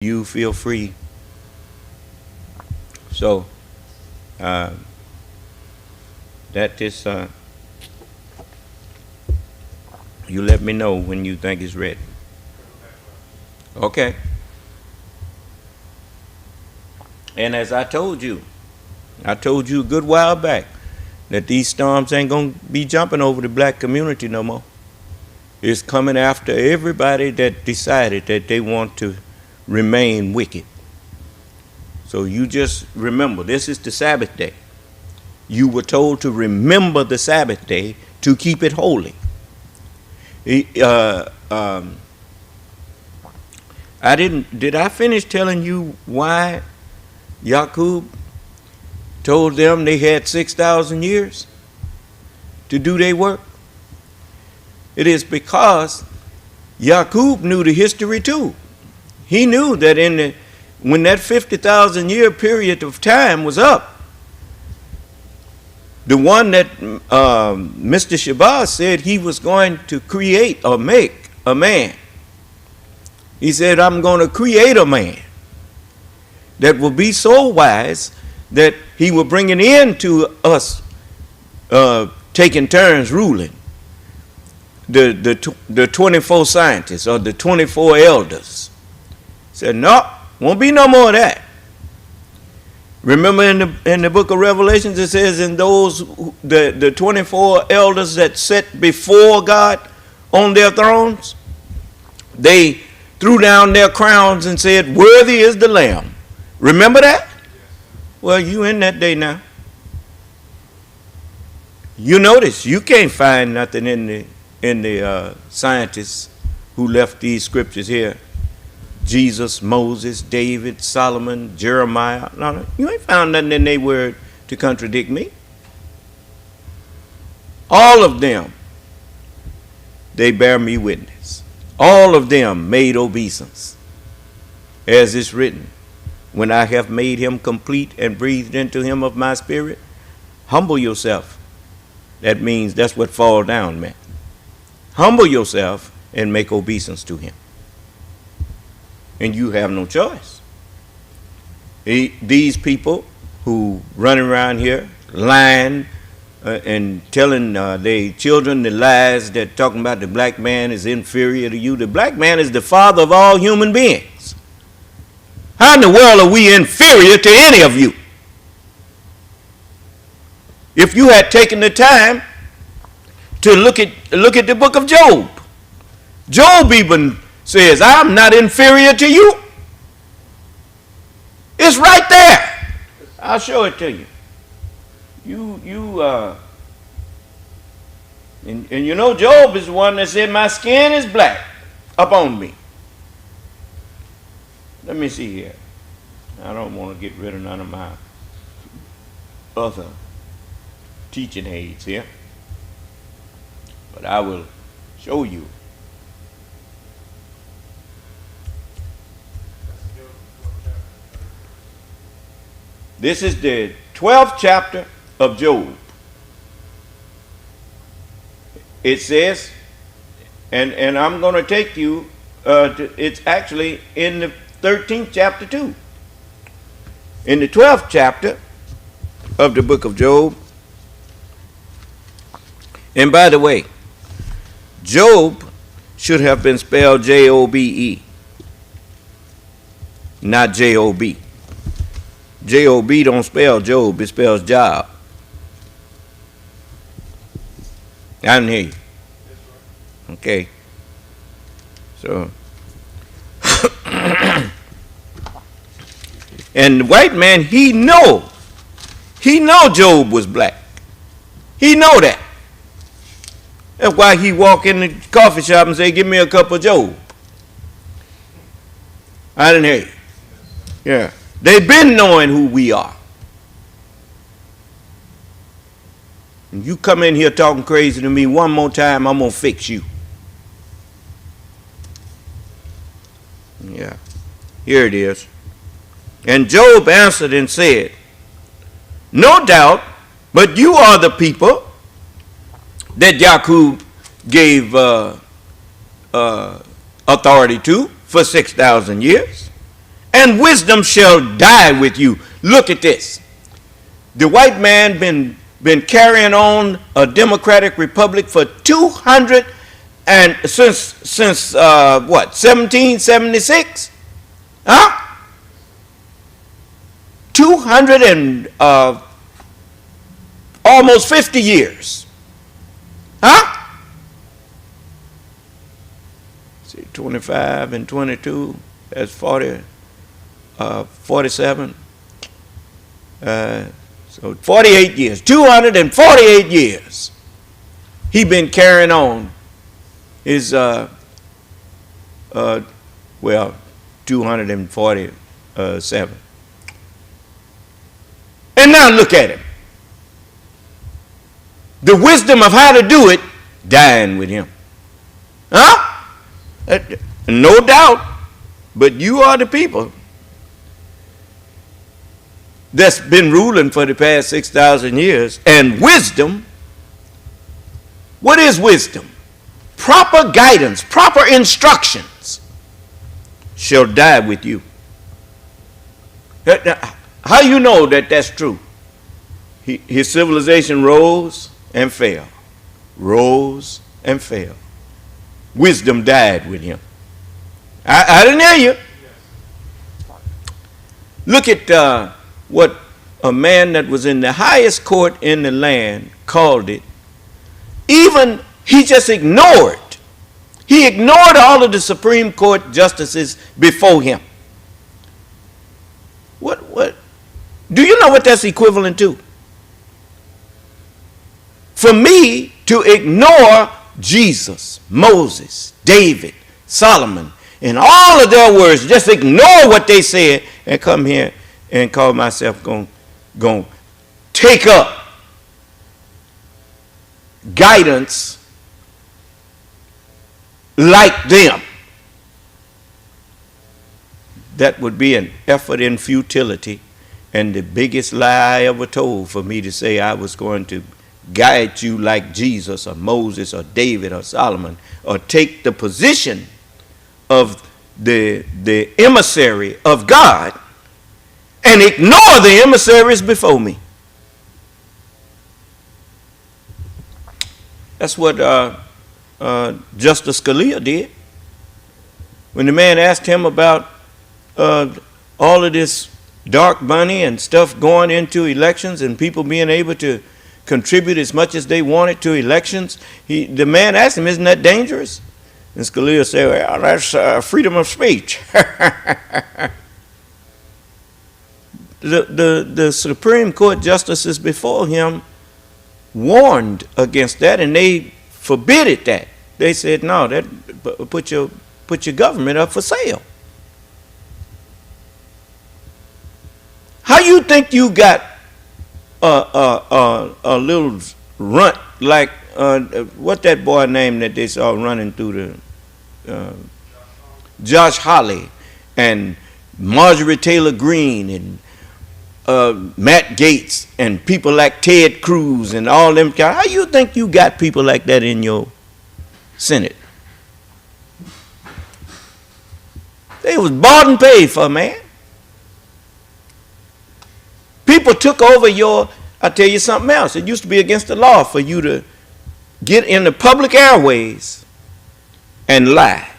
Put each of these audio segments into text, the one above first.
you feel free. So that is, you let me know when you think it's ready. Okay. And as I told you a good while back that these storms ain't gonna be jumping over the black community no more. It's coming after everybody that decided that they want to remain wicked. So you just remember, this is the Sabbath day. You were told to remember the Sabbath day to keep it holy. Did I finish telling you why Yaqub told them they had 6,000 years to do their work? It is because Yaqub knew the history too. He knew that when that 50,000 year period of time was up, the one that Mr. Shabazz said he was going to create or make a man. He said, I'm going to create a man that will be so wise that he will bring an end to us taking turns ruling. The 24 scientists or the 24 elders. Said, no, won't be no more of that. Remember in the book of Revelations it says, in those, the 24 elders that sat before God on their thrones, they threw down their crowns and said, worthy is the Lamb. Remember that? Well, you in that day now. You notice you can't find nothing in the scientists who left these scriptures here. Jesus, Moses, David, Solomon, Jeremiah. No, you ain't found nothing in their word to contradict me. All of them, they bear me witness. All of them made obeisance. As is written, when I have made him complete and breathed into him of my spirit, humble yourself. That means that's what fall down meant. Humble yourself and make obeisance to him. And you have no choice. These people who run around here lying and telling their children the lies that talking about the black man is inferior to you. The black man is the father of all human beings. How in the world are we inferior to any of you? If you had taken the time to look at the book of Job. Job even says, I'm not inferior to you. It's right there. I'll show it to you. And you know Job is the one that said, my skin is black upon me. Let me see here. I don't want to get rid of none of my other teaching aids here. But I will show you. This is the 12th chapter of Job. It says, and I'm going to take you, it's actually in the 13th chapter too. In the 12th chapter of the book of Job. And by the way, Job should have been spelled J-O-B-E, not J-O-B. J-O-B don't spell Job, it spells job. I didn't hear you. Okay. So, and the white man, he know Job was black. He know that. That's why he walk in the coffee shop and say, give me a cup of Job. I didn't hear you. Yeah. They've been knowing who we are. And you come in here talking crazy to me one more time, I'm going to fix you. Yeah. Here it is. And Job answered and said, no doubt, but you are the people that Yaqub gave authority to for 6,000 years. and wisdom shall die with you. Look at this. The white man been carrying on a democratic republic for 200 and since what, 1776? Huh? 200 and almost 50 years. Huh? See, 25 and 22, that's 40, 47. So 48 years, 248 years. He been carrying on his, well, 247. And now look at him. The wisdom of how to do it, dying with him. Huh? No doubt, but you are the people that's been ruling for the past 6,000 years. And wisdom, what is wisdom? Proper guidance, proper instructions shall die with you. How you know that that's true? His civilization rose and fell, rose and fell. Wisdom died with him. I didn't hear you. Look at what a man that was in the highest court in the land called it. Even he just ignored. He ignored all of the Supreme Court justices before him. What? Do you know what that's equivalent to? For me to ignore Jesus, Moses, David, Solomon, and all of their words, just ignore what they said and come here and call myself going to take up guidance like them. That would be an effort in futility, and the biggest lie I ever told for me to say I was going to guide you like Jesus or Moses or David or Solomon, or take the position of the emissary of God and ignore the emissaries before me. That's what Justice Scalia did. When the man asked him about all of this dark money and stuff going into elections and people being able to contribute as much as they wanted to elections, the man asked him, isn't that dangerous? And Scalia said, well, that's freedom of speech. The Supreme Court justices before him warned against that, and they forbid that. They said, no, that put your government up for sale. How you think you got a little runt like what that boy named that they saw running through the Josh Hawley and Marjorie Taylor Greene and Matt Gaetz and people like Ted Cruz and all them guys? How you think you got people like that in your Senate? They was bought and paid for, man. People took over I'll tell you something else. It used to be against the law for you to get in the public airways and lie.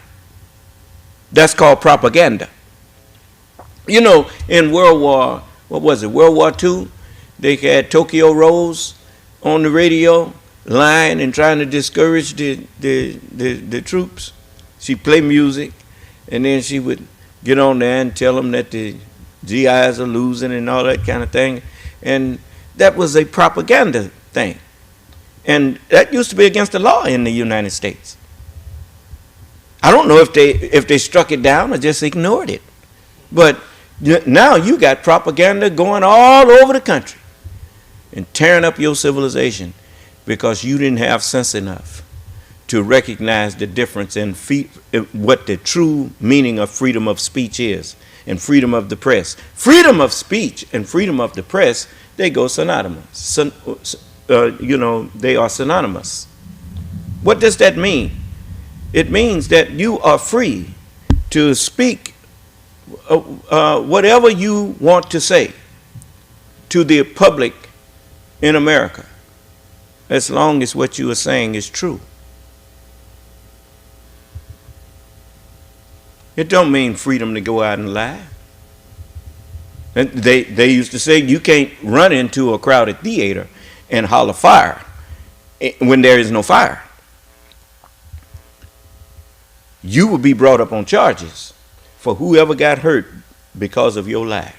That's called propaganda. You know, in World War II, they had Tokyo Rose on the radio lying and trying to discourage the troops. She'd play music, and then she would get on there and tell them that the GIs are losing and all that kind of thing. And that was a propaganda thing. And that used to be against the law in the United States. I don't know if they struck it down or just ignored it. But now you got propaganda going all over the country and tearing up your civilization because you didn't have sense enough to recognize the difference in what the true meaning of freedom of speech is and freedom of the press. Freedom of speech and freedom of the press, they go synonymous. They are synonymous. What does that mean? It means that you are free to speak whatever you want to say to the public in America, as long as what you are saying is true. It don't mean freedom to go out and lie. They used to say you can't run into a crowded theater and holler fire when there is no fire. You will be brought up on charges for whoever got hurt because of your lie.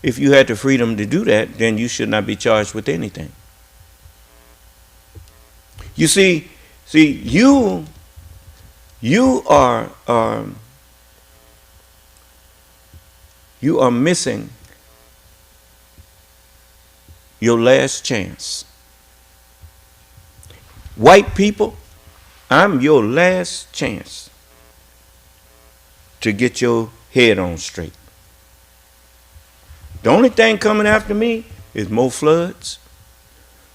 If you had the freedom to do that, then you should not be charged with anything. You see, you are missing your last chance. White people, I'm your last chance to get your head on straight. The only thing coming after me is more floods,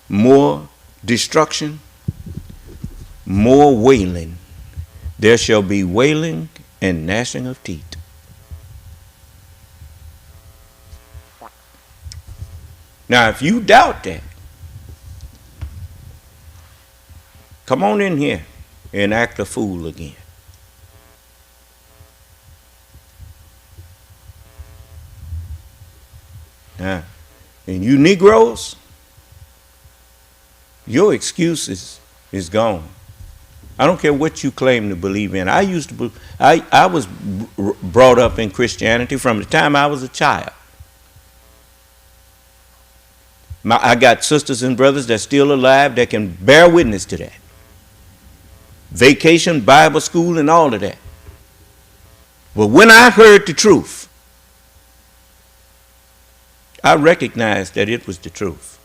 more destruction, more wailing. There shall be wailing and gnashing of teeth. Now, if you doubt that, come on in here and act a fool again. And you Negroes, your excuse is gone. I don't care what you claim to believe in. I was brought up in Christianity from the time I was a child. I got sisters and brothers that's still alive that can bear witness to that. Vacation, Bible school, and all of that. But when I heard the truth, I recognized that it was the truth.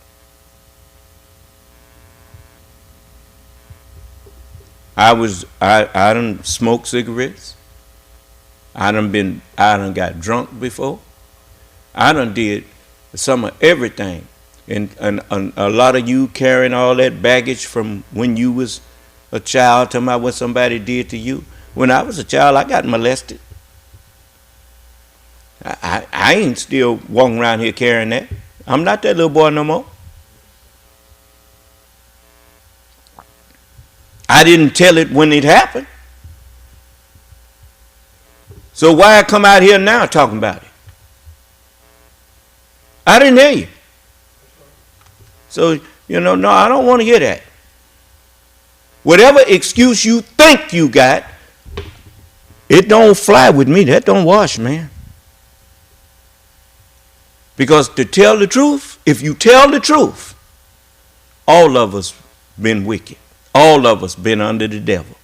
I done smoked cigarettes. I done got drunk before. I done did some of everything. And a lot of you carrying all that baggage from when you was a child, talking about what somebody did to you. When I was a child, I got molested. I ain't still walking around here carrying that. I'm not that little boy no more. I didn't tell it when it happened. So why I come out here now talking about it? I didn't hear you. So, no, I don't want to hear that. Whatever excuse you think you got, it don't fly with me. That don't wash, man. Because to tell the truth, if you tell the truth, all of us been wicked. All of us been under the devil.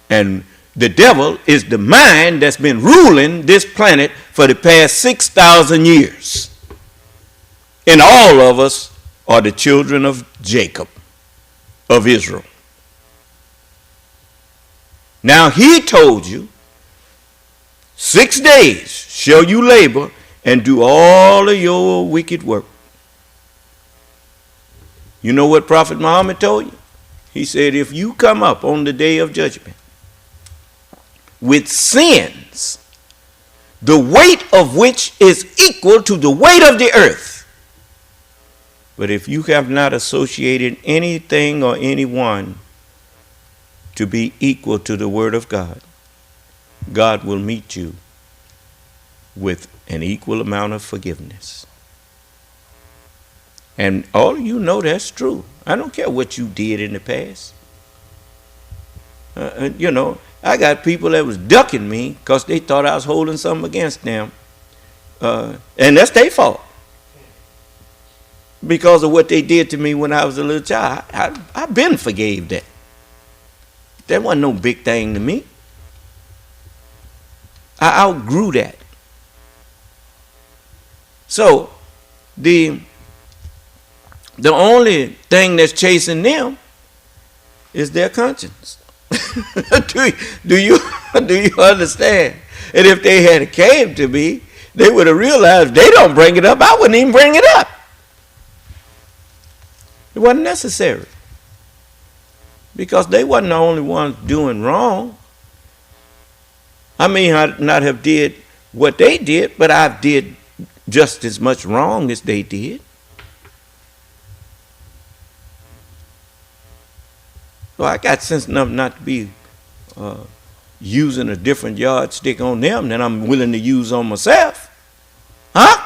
And the devil is the mind that's been ruling this planet for the past 6,000 years. And all of us are the children of Jacob, of Israel. Now he told you, 6 days shall you labor and do all of your wicked work. You know what Prophet Muhammad told you? He said, if you come up on the day of judgment with sins, the weight of which is equal to the weight of the earth, but if you have not associated anything or anyone to be equal to the word of God, God will meet you with an equal amount of forgiveness. And all of you know that's true. I don't care what you did in the past. I got people that was ducking me because they thought I was holding something against them. And that's their fault. Because of what they did to me when I was a little child. I been forgave that. That wasn't no big thing to me. I outgrew that. So the only thing that's chasing them is their conscience. do you understand? And if they had came to me, they would have realized they don't bring it up. I wouldn't even bring it up. It wasn't necessary. Because they wasn't the only ones doing wrong. I may not have did what they did, but I've did just as much wrong as they did. So I got sense enough not to be using a different yardstick on them than I'm willing to use on myself. Huh?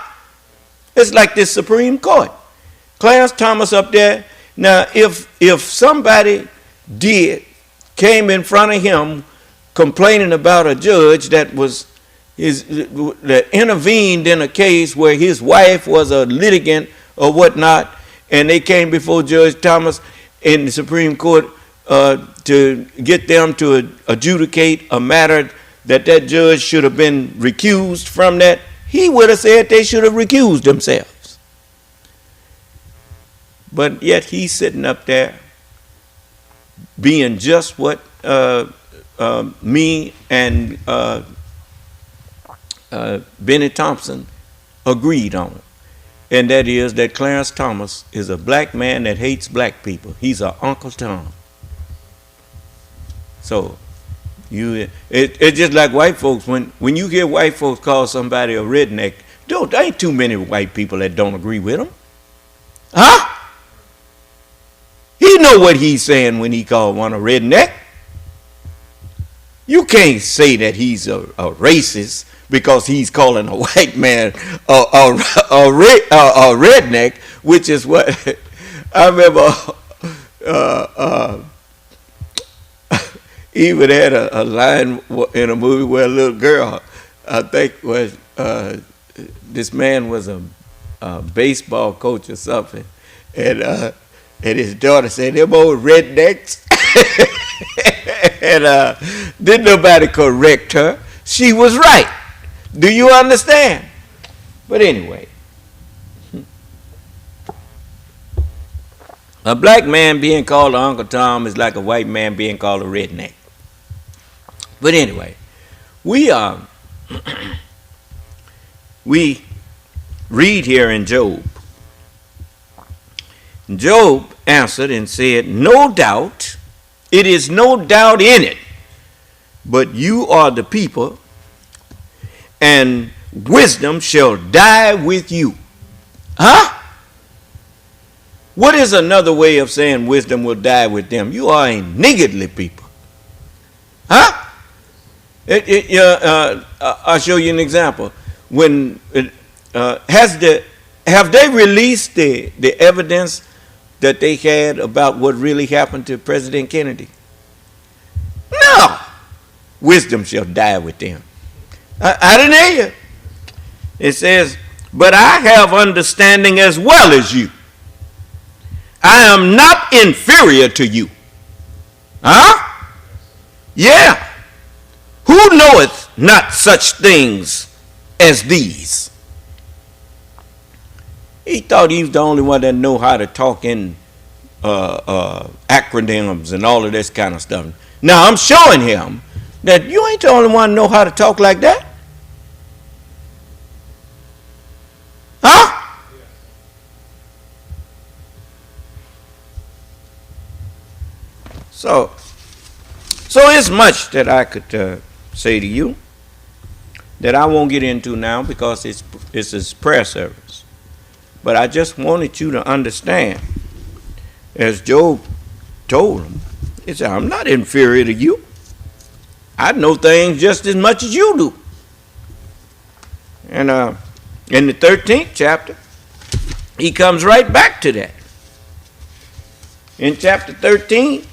It's like this Supreme Court. Clarence Thomas up there. Now, if somebody came in front of him complaining about a judge that intervened in a case where his wife was a litigant or whatnot, and they came before Judge Thomas in the Supreme Court to get them to adjudicate a matter that judge should have been recused from that, he would have said they should have recused themselves. But yet he's sitting up there being just what me and Benny Thompson agreed on. And that is that Clarence Thomas is a black man that hates black people. He's an Uncle Tom. So it's just like white folks. When you hear white folks call somebody a redneck, there ain't too many white people that don't agree with them. Huh? He know what he's saying when he called one a redneck. You can't say that he's a racist because he's calling a white man a redneck, which is what I remember. Even had a line in a movie where a little girl, I think was this man was a baseball coach or something, and his daughter said, "Them old rednecks," and didn't nobody correct her. She was right. Do you understand? But anyway, a black man being called Uncle Tom is like a white man being called a redneck. But anyway, we read here in Job. Job answered and said, "No doubt, it is no doubt in it, but you are the people, and wisdom shall die with you." Huh? What is another way of saying wisdom will die with them? You are a niggardly people. Huh? I'll show you an example. When have they released the evidence that they had about what really happened to President Kennedy? No. Wisdom shall die with them. I didn't hear you. It says, "But I have understanding as well as you. I am not inferior to you." Huh? Yeah. Who knoweth not such things as these? He thought he was the only one that know how to talk in acronyms and all of this kind of stuff. Now I'm showing him that you ain't the only one that know how to talk like that. Huh? So it's much that I could say to you that I won't get into now because it's his prayer service. But I just wanted you to understand, as Job told him, he said, "I'm not inferior to you. I know things just as much as you do." And in the 13th chapter, he comes right back to that. In chapter 13,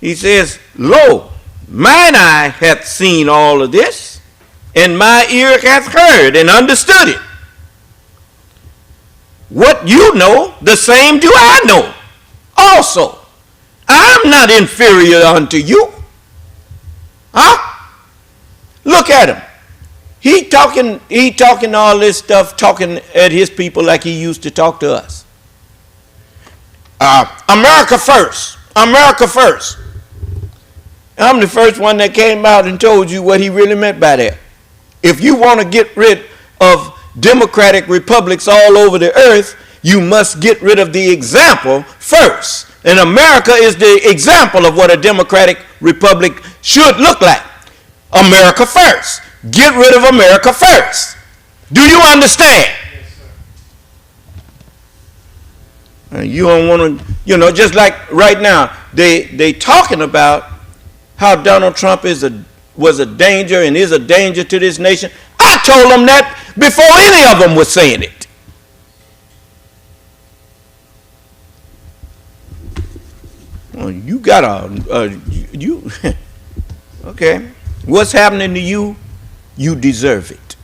he says, "Lo, mine eye hath seen all of this, and my ear hath heard and understood it. What you know, the same do I know also. I'm not inferior unto you." Huh? Look at him. He talking all this stuff, talking at his people like he used to talk to us. America first. America first. I'm the first one that came out and told you what he really meant by that. If you want to get rid of democratic republics all over the earth, you must get rid of the example first. And America is the example of what a democratic republic should look like. America first. Get rid of America first. Do you understand? You don't want to, just like right now, they talking about how Donald Trump was a danger and is a danger to this nation. I told them that before any of them was saying it. Well, you got okay. What's happening to you? You deserve it.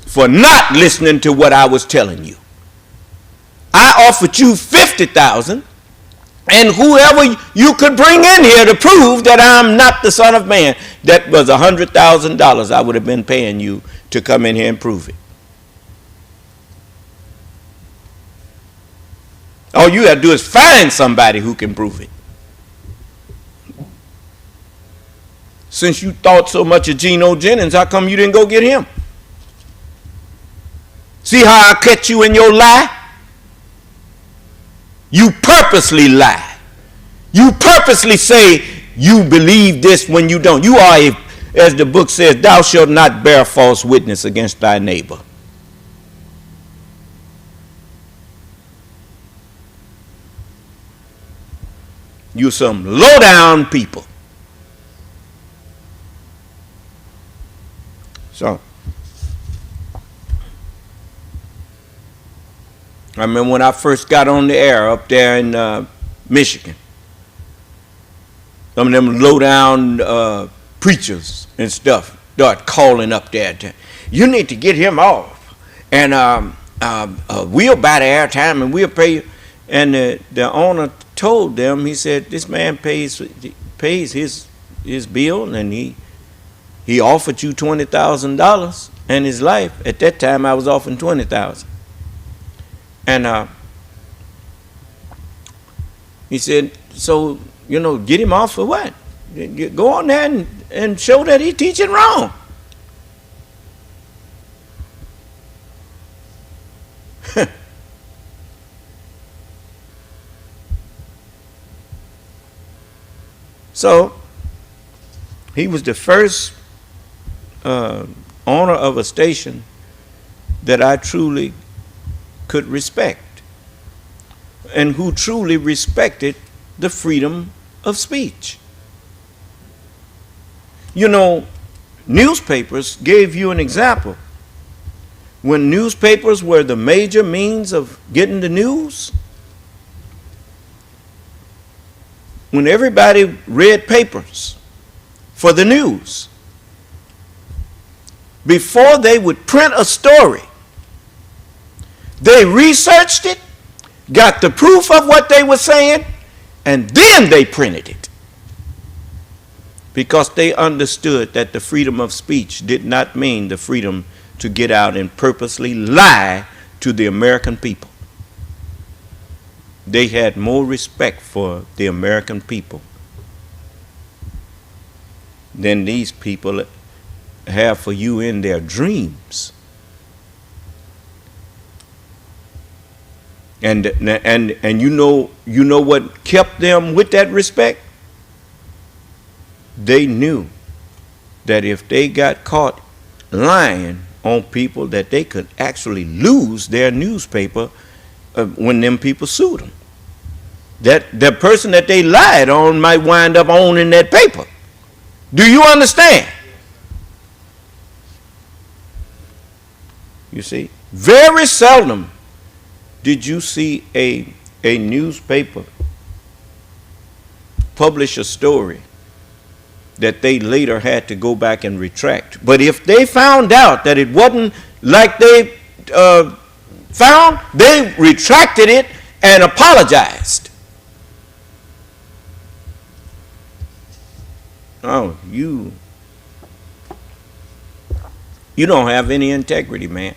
For not listening to what I was telling you. I offered you $50,000 and whoever you could bring in here to prove that I'm not the Son of Man. That was $100,000 I would have been paying you to come in here and prove it. All you have to do is find somebody who can prove it. Since you thought so much of Geno Jennings, how come you didn't go get him? See how I catch you in your lie? You purposely lie. You purposely say you believe this when you don't. You are, as the book says, thou shalt not bear false witness against thy neighbor. You some low-down people. So, I remember when I first got on the air up there in Michigan. Some of them low-down preachers and stuff start calling up there. You need to get him off. And we'll buy the airtime and we'll pay you. And the owner told them, he said, this man pays his bill, and he offered you $20,000 in his life. At that time, I was offering $20,000. And he said, so, get him off for what? Go on there and show that he's teaching wrong. So, he was the first owner of a station that I truly could respect, and who truly respected the freedom of speech. Newspapers gave you an example. When newspapers were the major means of getting the news, when everybody read papers for the news, before they would print a story, they researched it, got the proof of what they were saying, and then they printed it. Because they understood that the freedom of speech did not mean the freedom to get out and purposely lie to the American people. They had more respect for the American people than these people have for you in their dreams. And you know what kept them with that respect? They knew that if they got caught lying on people, that they could actually lose their newspaper when them people sued them. That the person that they lied on might wind up owning that paper. Do you understand? You see, very seldom did you see a newspaper publish a story that they later had to go back and retract. But if they found out that it wasn't like they found, they retracted it and apologized. Oh, you don't have any integrity, man.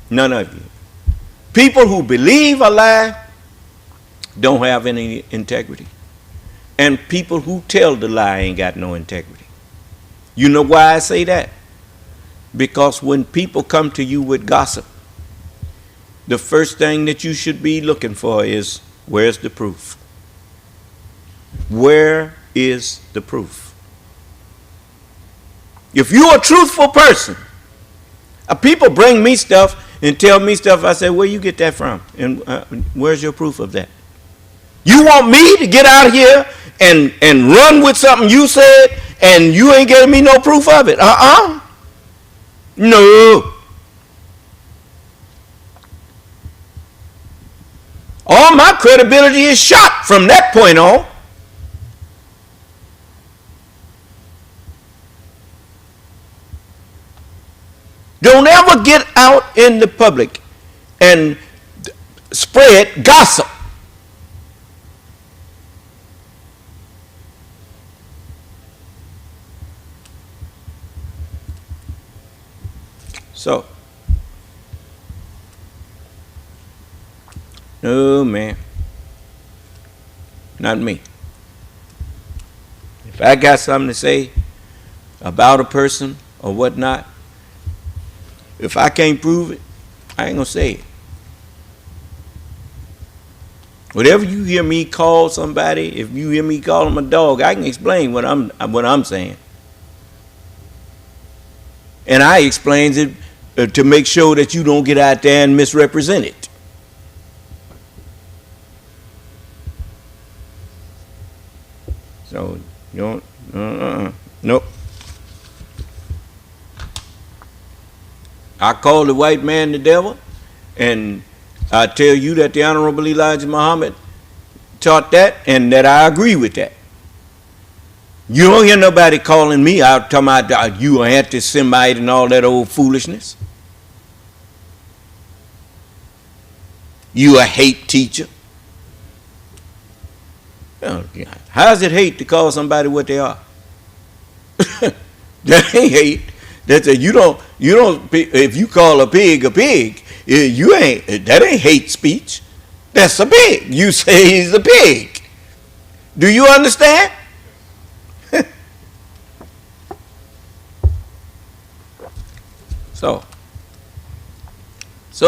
None of you. People who believe a lie don't have any integrity. And people who tell the lie ain't got no integrity. You know why I say that? Because when people come to you with gossip, the first thing that you should be looking for is, where's the proof? Where is the proof? If you're a truthful person, people bring me stuff and tell me stuff, I say, where you get that from? And where's your proof of that? You want me to get out here and run with something you said and you ain't giving me no proof of it? No. All my credibility is shot from that point on. Don't ever get out in the public and spread gossip. So, no, man, not me. If I got something to say about a person or whatnot, if I can't prove it, I ain't gonna say it. Whatever you hear me call somebody, if you hear me call them a dog, I can explain what I'm saying, and I explains it to make sure that you don't get out there and misrepresent it. So you don't, nope. I call the white man the devil, and I tell you that the Honorable Elijah Muhammad taught that, and that I agree with that. You don't hear nobody calling me out talking about you are anti-Semite and all that old foolishness. You a hate teacher. How's it hate to call somebody what they are? That ain't hate. That's you don't. If you call a pig, you ain't. That ain't hate speech. That's a pig. You say he's a pig. Do you understand? So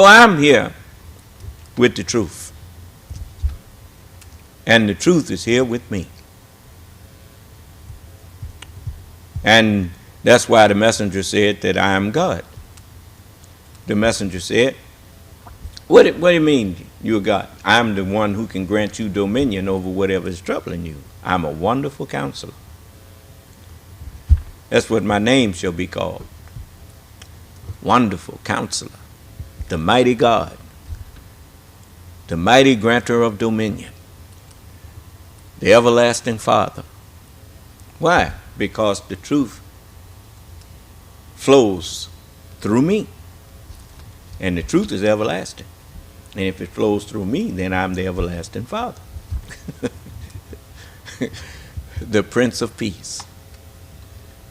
I'm here with the truth, and the truth is here with me, and that's why the messenger said that I am God. The messenger said, what do you mean you're God? I'm the one who can grant you dominion over whatever is troubling you. I'm a wonderful counselor. That's what my name shall be called. Wonderful Counselor, the mighty God, the mighty granter of dominion, the everlasting Father. Why? Because the truth flows through me, and the truth is everlasting. And if it flows through me, then I'm the everlasting Father. The Prince of Peace,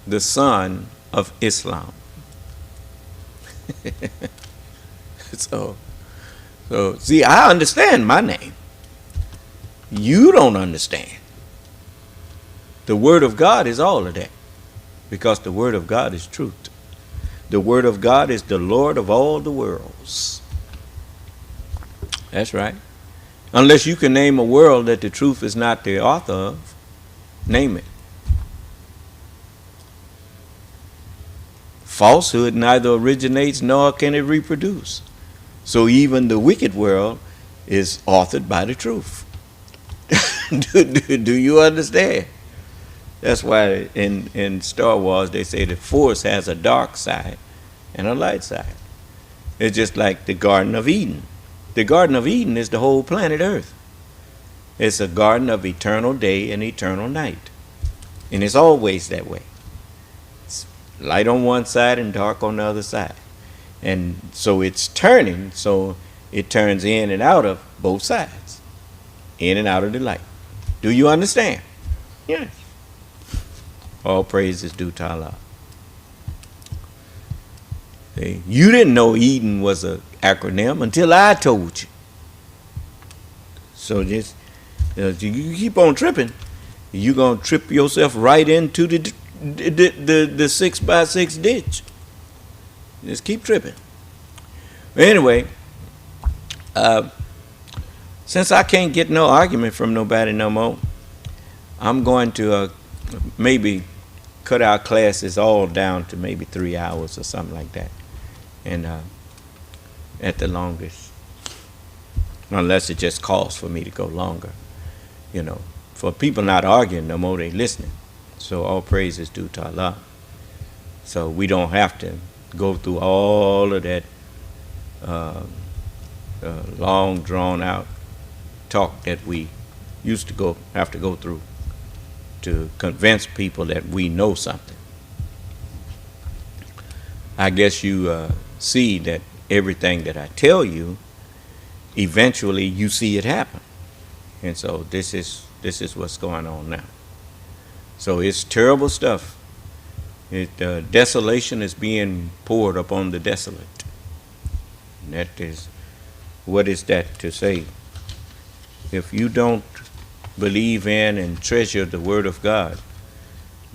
the Son of Islam. So see, I understand my name. You don't understand. The Word of God is all of that, because the Word of God is truth. The Word of God is the Lord of all the worlds. That's right. Unless you can name a world that the truth is not the author of, name it. Falsehood neither originates nor can it reproduce. So even the wicked world is authored by the truth. Do you understand? That's why in Star Wars they say the Force has a dark side and a light side. It's just like the Garden of Eden. The Garden of Eden is the whole planet Earth. It's a garden of eternal day and eternal night. And it's always that way. It's light on one side and dark on the other side. And so it's turning, so it turns in and out of both sides. In and out of the light. Do you understand? Yes. All praise is due to Allah. See, you didn't know Eden was an acronym until I told you. So just you keep on tripping, you're gonna trip yourself right into the 6x6 ditch. Just keep tripping. Anyway, since I can't get no argument from nobody no more, I'm going to maybe cut our classes all down to maybe 3 hours or something like that, and at the longest, unless it just calls for me to go longer, you know. For people not arguing no more, they listening. So all praise is due to Allah. So we don't have to go through all of that long drawn out talk that we used to have to go through to convince people that we know something. I guess you see that everything that I tell you, eventually you see it happen. And so this is what's going on now. So it's terrible stuff. Desolation is being poured upon the desolate. And that is, what is that to say? If you don't believe in and treasure the Word of God,